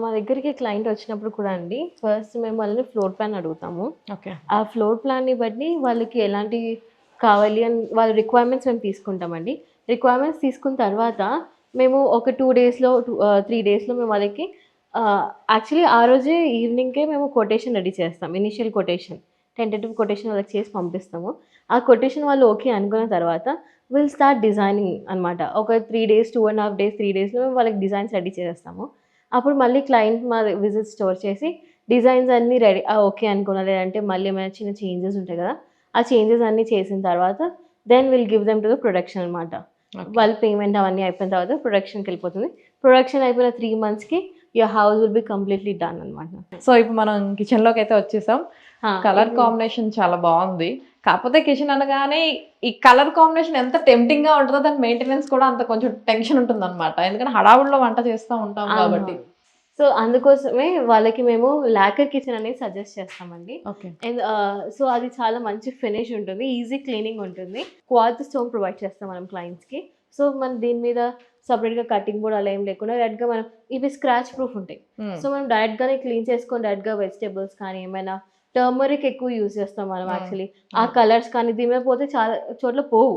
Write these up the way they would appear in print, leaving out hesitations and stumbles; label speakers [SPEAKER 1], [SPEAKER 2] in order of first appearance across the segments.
[SPEAKER 1] మా దగ్గరికి క్లయింట్ వచ్చినప్పుడు కూడా అండి, ఫస్ట్ మేము వాళ్ళని ఫ్లోర్ ప్లాన్ అడుగుతాము.
[SPEAKER 2] ఓకే.
[SPEAKER 1] ఆ ఫ్లోర్ ప్లాన్‌ని బట్టి వాళ్ళకి ఎలాంటివి కావాలి అని వాళ్ళ రిక్వైర్మెంట్స్ మేము తీసుకుంటామండి. రిక్వైర్మెంట్స్ తీసుకున్న తర్వాత మేము ఒక 3 డేస్‌లో మేము వాళ్ళకి యాక్చువల్లీ ఆ రోజే ఈవినింగ్‌కే మేము కొటేషన్ రెడీ చేస్తాం. ఇనీషియల్ కొటేషన్, టెంటేటివ్ కొటేషన్ వాళ్ళకి చేసి పంపిస్తాము. ఆ కొటేషన్ వాళ్ళు ఓకే అనుకున్న తర్వాత విల్ స్టార్ట్ డిజైనింగ్ అనమాట. ఒక 3 డేస్, 2½ డేస్, 3 డేస్‌లో మేము వాళ్ళకి డిజైన్స్ రెడీ చేసేస్తాము. అప్పుడు మళ్ళీ క్లయింట్ మా విజిట్ స్టోర్ చేసి డిజైన్స్ అన్నీ రెడీ ఓకే అనుకున్నా, లేదంటే మళ్ళీ ఏమైనా చిన్న చేంజెస్ ఉంటాయి కదా! ఆ చేంజెస్ అన్నీ చేసిన తర్వాత then will give them to the production అనమాట.
[SPEAKER 2] ఓకే.
[SPEAKER 1] వాళ్ళ పేమెంట్ అవన్నీ అయిపోయిన తర్వాత ప్రొడక్షన్‌కెళ్ళిపోతుంది. ప్రొడక్షన్ అయిపోయిన 3 మంత్స్‌కి your house will be completely done అనమాట.
[SPEAKER 2] సో, ఇప్పుడు మనం కిచెన్‌లోకైతే వచ్చేసాం. కలర్
[SPEAKER 1] ఇది
[SPEAKER 2] కాంబినేషన్ చాలా బావుంది. కాకపోతే కిచెన్ అనగానే ఈ కలర్ కాంబినేషన్ ఎంత టెంప్టింగ్‌గా ఉంటదో దాని మెయింటెనెన్స్ కూడా అంత కొంచెం టెన్షన్ ఉంటుందన్నమాట. ఎందుకంటే హడావుడిలో వంట చేస్తా ఉంటాం కాబట్టి.
[SPEAKER 1] అవునవును. సో, అందుకోసమే వాళ్ళకి మేము లాకర్ కిచెన్ అనేది సజెస్ట్ చేస్తామండి.
[SPEAKER 2] ఓకే.
[SPEAKER 1] సో, అది చాలా మంచి ఫినిష్ ఉంటుంది. ఈజీ క్లీనింగ్ ఉంటుంది. క్వార్ట్జ్ స్టోన్ ప్రొవైడ్ చేస్తాం మనం క్లయింట్స్‌కి. సో, మనం దీని మీద సెపరేట్‌గా కటింగ్ బోర్డ్ అలా ఏం లేకుండా డైరెక్ట్‌గా మనం ఇవి స్క్రాచ్ ప్రూఫ్ ఉంటాయి.
[SPEAKER 2] హ్మ్.
[SPEAKER 1] సో, మనం డైరెక్ట్‌గానే క్లీన్ చేసుకొని డైరెక్ట్‌గా వెజిటబుల్స్ కానీ ఏమైనా టర్మరిక్ ఎక్కువ యూజ్ చేస్తాం మనం
[SPEAKER 2] హ్మ్.
[SPEAKER 1] యాక్చువల్లీ. ఆ
[SPEAKER 2] హ్మ్.
[SPEAKER 1] కలర్స్ కానీ దీని మీద పోతే చాలా చోట్ల పోవు.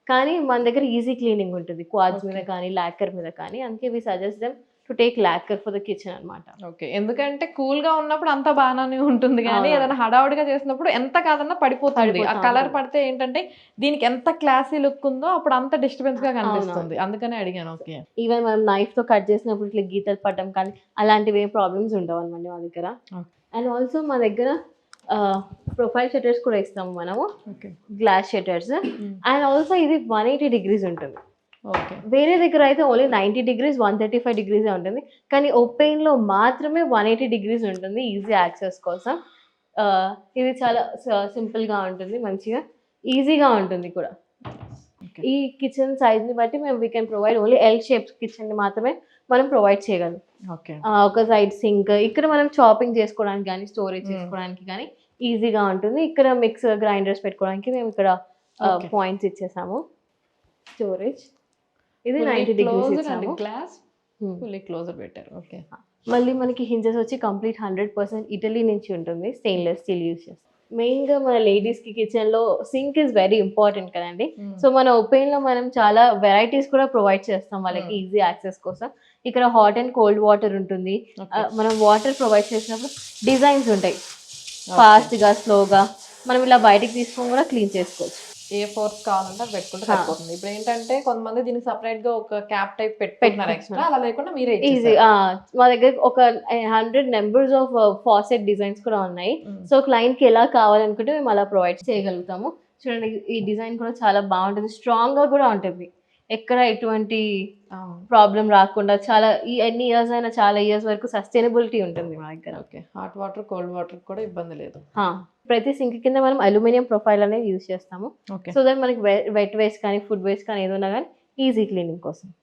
[SPEAKER 1] కానీ మన దగ్గర ఈజీ క్లీనింగ్ ఉంటుంది. క్వార్ట్జ్ మీద
[SPEAKER 2] ఓకే.
[SPEAKER 1] కానీ, లాకర్ మీద కానీ. అందుకే we suggest them to take lacquer for the kitchen అనమాట.
[SPEAKER 2] ఓకే. ఎందుకంటే కూల్‌గా ఉన్నప్పుడు అంతా బాగానే ఉంటుంది గానీ,
[SPEAKER 1] అవునవును.
[SPEAKER 2] ఏదైనా హడావుడిగా చేసినప్పుడు ఎంత కాదన్నా పడిపోతుంది. ఆ
[SPEAKER 1] పడిపోతా
[SPEAKER 2] కలర్
[SPEAKER 1] ఉంటుంది.
[SPEAKER 2] పడితే ఏంటంటే, దీనికి ఎంత క్లాసీ లుక్ ఉందో అప్పుడు అంత డిస్టర్బెన్స్‌గా
[SPEAKER 1] అవునవును.
[SPEAKER 2] కనిపిస్తుంది. అందుకనే అడిగాను. ఓకే.
[SPEAKER 1] ఈవెన్ మనం నైఫ్‌తో కట్ చేసినప్పుడు ఇట్లా గీతలు పడడం కానీ, అలాంటివి ఏం ప్రాబ్లమ్స్ ఉండవనమాట మా దగ్గర.
[SPEAKER 2] ఓకే.
[SPEAKER 1] అండ్ ఆల్సో మా దగ్గర ప్రొఫైల్ షట్టర్స్ కూడా ఇస్తాము మనము.
[SPEAKER 2] ఓకే.
[SPEAKER 1] Glass shutters.
[SPEAKER 2] హ్మ్.
[SPEAKER 1] అండ్ ఆల్సో ఇది 180 డిగ్రీస్ ఉంటుంది.
[SPEAKER 2] ఓకే.
[SPEAKER 1] వేరే దగ్గర అయితే ఓన్లీ 90 డిగ్రీస్, 135 డిగ్రీసే ఉంటుంది. కానీ ఓపెన్‌లో మాత్రమే 180 డిగ్రీస్ ఉంటుంది ఈజీ యాక్సెస్ కోసం. ఇది చాలా సింపుల్‌గా ఉంటుంది. మంచిగా ఈజీగా ఉంటుంది కూడా.
[SPEAKER 2] ఓకే.
[SPEAKER 1] ఈ కిచెన్ సైజ్‌ని బట్టి we can provide only L shape కిచెన్‌ని మాత్రమే మనం ప్రొవైడ్ చేయగలం.
[SPEAKER 2] ఓకే.
[SPEAKER 1] ఒక సైడ్ సింక్ ఇక్కడ మనం చాపింగ్ చేసుకోవడానికి గానీ, స్టోరేజ్
[SPEAKER 2] హ్మ్.
[SPEAKER 1] చేసుకోవడానికి గానీ ఈజీగా ఉంటుంది. ఇక్కడ మిక్సర్, గ్రైండర్స్ పెట్టుకోవడానికి మేము ఇక్కడ
[SPEAKER 2] ఓకే.
[SPEAKER 1] పాయింట్స్ ఇచ్చేసాము. స్టోరేజ్ ఇది
[SPEAKER 2] ఫుల్లీ
[SPEAKER 1] 90 డిగ్రీస్
[SPEAKER 2] క్లోజ్డ్ అండ్
[SPEAKER 1] ఇచ్చాము.
[SPEAKER 2] గ్లాస్
[SPEAKER 1] హ్మ్.
[SPEAKER 2] ఫుల్లీ క్లోజ్డ్ పెట్టారు. ఓకే.
[SPEAKER 1] మళ్ళీ మనకి హింజెస్ వచ్చి కంప్లీట్ 100% ఇటలీ నుంచి ఉంటుంది. స్టెయిన్‌లెస్ స్టీల్ యూజ్ చేస్తాం. మెయిన్‌గా మన లేడీస్‌కి కిచెన్‌లో సింక్ ఈస్ వెరీ ఇంపార్టెంట్ కదండీ!
[SPEAKER 2] హ్మ్.
[SPEAKER 1] సో, మన ఓపెన్‌లో మనం చాలా వెరైటీస్ కూడా ప్రొవైడ్ చేస్తాం వాళ్ళకి
[SPEAKER 2] హ్మ్.
[SPEAKER 1] ఈజీ యాక్సెస్ కోసం. ఇక్కడ హాట్ అండ్ కోల్డ్ వాటర్ ఉంటుంది.
[SPEAKER 2] ఓకే.
[SPEAKER 1] మనం వాటర్ ప్రొవైడ్ చేసినప్పుడు డిజైన్స్ ఉంటాయి.
[SPEAKER 2] ఓకే.
[SPEAKER 1] ఫాస్ట్‌గా, స్లోగా మనం ఇలా బయటికి తీసుకొని కూడా క్లీన్ చేసుకోవచ్చు.
[SPEAKER 2] ఏ ఫోర్స్ కావాలంటే అది పెట్టుకుంటే
[SPEAKER 1] ఆ!
[SPEAKER 2] సరిపోతుంది. ఇప్పుడేంటంటే కొంతమంది దీనికి సెపరేట్‌గా ఒక క్యాప్ టైప్ పెట్టుకుంటున్నారు ఎక్స్‌ట్రా.
[SPEAKER 1] పెట్టుకుంటున్నాను.
[SPEAKER 2] అలా లేకుండా మీరే
[SPEAKER 1] ఈజీ.
[SPEAKER 2] ఇచ్చేసారు.
[SPEAKER 1] మా దగ్గర ఒక 100 నంబర్స్ ఆఫ్ ఫాసెట్ డిజైన్స్ కూడా ఉన్నాయి.
[SPEAKER 2] హ్మ్.
[SPEAKER 1] సో, క్లయింట్‌కి ఎలా కావాలనుకుంటే మేము అలా ప్రొవైడ్ చేయగలుగుతాము. చూడండి ఈ డిజైన్ కూడా చాలా బావుంటుంది. స్ట్రాంగ్‌గా కూడా ఉంటుంది. ఎక్కడ ఎటువంటి
[SPEAKER 2] అవును.
[SPEAKER 1] ప్రాబ్లమ్ రాకుండా చాలా ఎన్ని ఇయర్స్ అయినా చాలా ఇయర్స్ వరకు సస్టైనబిలిటీ ఉంటుంది మా దగ్గర.
[SPEAKER 2] ఓకే. హాట్ వాటర్, కోల్డ్ వాటర్‌కి కూడా ఇబ్బంది లేదు.
[SPEAKER 1] ఆ! ప్రతి సింక్ కింద మనం అల్యూమినియం ప్రొఫైల్ అనేది యూజ్ చేస్తాము.
[SPEAKER 2] ఓకే.
[SPEAKER 1] సో దట్ మనకి వెట్ వేస్ట్ కానీ, ఫుడ్ వేస్ట్ కానీ ఏదున్నా గానీ ఈజీ క్లీనింగ్ కోసం.